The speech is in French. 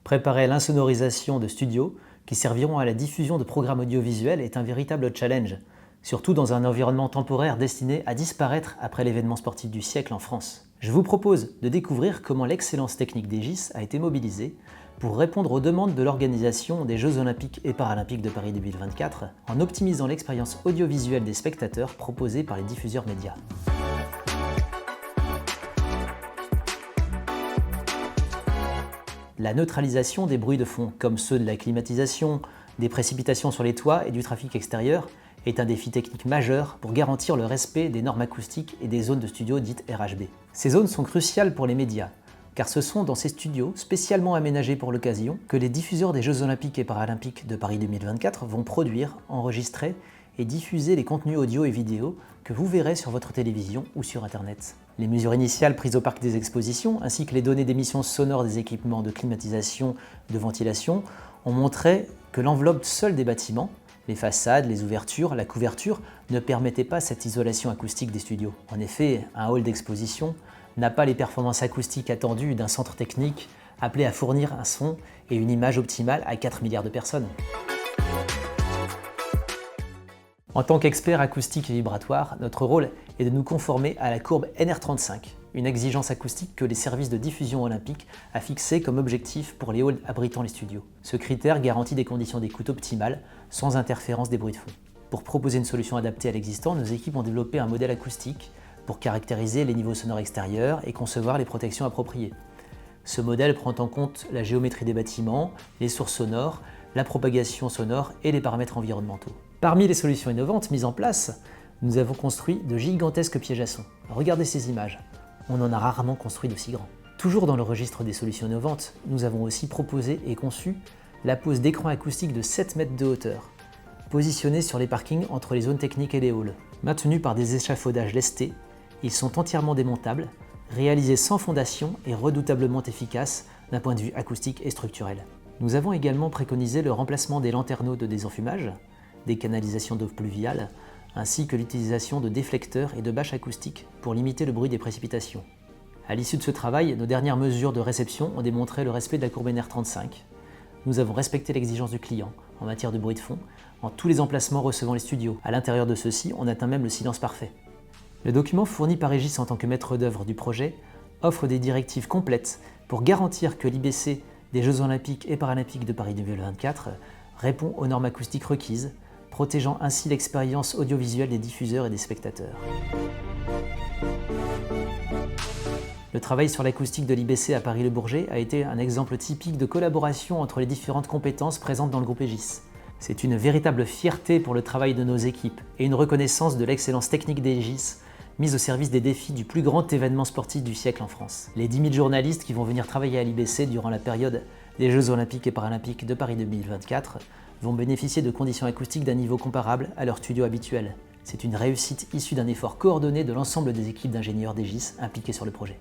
Préparer l'insonorisation de studios qui serviront à la diffusion de programmes audiovisuels est un véritable challenge, surtout dans un environnement temporaire destiné à disparaître après l'événement sportif du siècle en France. Je vous propose de découvrir comment l'excellence technique d'Egis a été mobilisée pour répondre aux demandes de l'organisation des Jeux Olympiques et Paralympiques de Paris 2024 en optimisant l'expérience audiovisuelle des spectateurs proposée par les diffuseurs médias. La neutralisation des bruits de fond, comme ceux de la climatisation, des précipitations sur les toits et du trafic extérieur, est un défi technique majeur pour garantir le respect des normes acoustiques et des zones de studio dites RHB. Ces zones sont cruciales pour les médias, car ce sont dans ces studios, spécialement aménagés pour l'occasion, que les diffuseurs des Jeux Olympiques et Paralympiques de Paris 2024 vont produire, enregistrer et diffuser les contenus audio et vidéo que vous verrez sur votre télévision ou sur Internet. Les mesures initiales prises au parc des expositions, ainsi que les données d'émissions sonores des équipements de climatisation, de ventilation, ont montré que l'enveloppe seule des bâtiments, les façades, les ouvertures, la couverture, ne permettaient pas cette isolation acoustique des studios. En effet, un hall d'exposition n'a pas les performances acoustiques attendues d'un centre technique appelé à fournir un son et une image optimale à 4 milliards de personnes. En tant qu'expert acoustique et vibratoire, notre rôle est de nous conformer à la courbe NR35, une exigence acoustique que les services de diffusion olympique a fixée comme objectif pour les halls abritant les studios. Ce critère garantit des conditions d'écoute optimales, sans interférence des bruits de fond. Pour proposer une solution adaptée à l'existant, nos équipes ont développé un modèle acoustique pour caractériser les niveaux sonores extérieurs et concevoir les protections appropriées. Ce modèle prend en compte la géométrie des bâtiments, les sources sonores, la propagation sonore et les paramètres environnementaux. Parmi les solutions innovantes mises en place, nous avons construit de gigantesques pièges à son. Regardez ces images, on en a rarement construit d'aussi grands. Toujours dans le registre des solutions innovantes, nous avons aussi proposé et conçu la pose d'écrans acoustiques de 7 mètres de hauteur, positionnés sur les parkings entre les zones techniques et les halls. Maintenus par des échafaudages lestés, ils sont entièrement démontables, réalisés sans fondation et redoutablement efficaces d'un point de vue acoustique et structurel. Nous avons également préconisé le remplacement des lanterneaux de désenfumage, des canalisations d'eau pluviale, ainsi que l'utilisation de déflecteurs et de bâches acoustiques pour limiter le bruit des précipitations. À l'issue de ce travail, nos dernières mesures de réception ont démontré le respect de la courbe NR35. Nous avons respecté l'exigence du client en matière de bruit de fond en tous les emplacements recevant les studios. À l'intérieur de ceux-ci, on atteint même le silence parfait. Le document fourni par Egis en tant que maître d'œuvre du projet offre des directives complètes pour garantir que l'IBC des Jeux Olympiques et Paralympiques de Paris 2024 répond aux normes acoustiques requises, protégeant ainsi l'expérience audiovisuelle des diffuseurs et des spectateurs. Le travail sur l'acoustique de l'IBC à Paris-Le Bourget a été un exemple typique de collaboration entre les différentes compétences présentes dans le groupe Egis. C'est une véritable fierté pour le travail de nos équipes et une reconnaissance de l'excellence technique d'Egis, mise au service des défis du plus grand événement sportif du siècle en France. Les 10 000 journalistes qui vont venir travailler à l'IBC durant la période des Jeux Olympiques et Paralympiques de Paris 2024 vont bénéficier de conditions acoustiques d'un niveau comparable à leur studio habituel. C'est une réussite issue d'un effort coordonné de l'ensemble des équipes d'ingénieurs d'Egis impliquées sur le projet.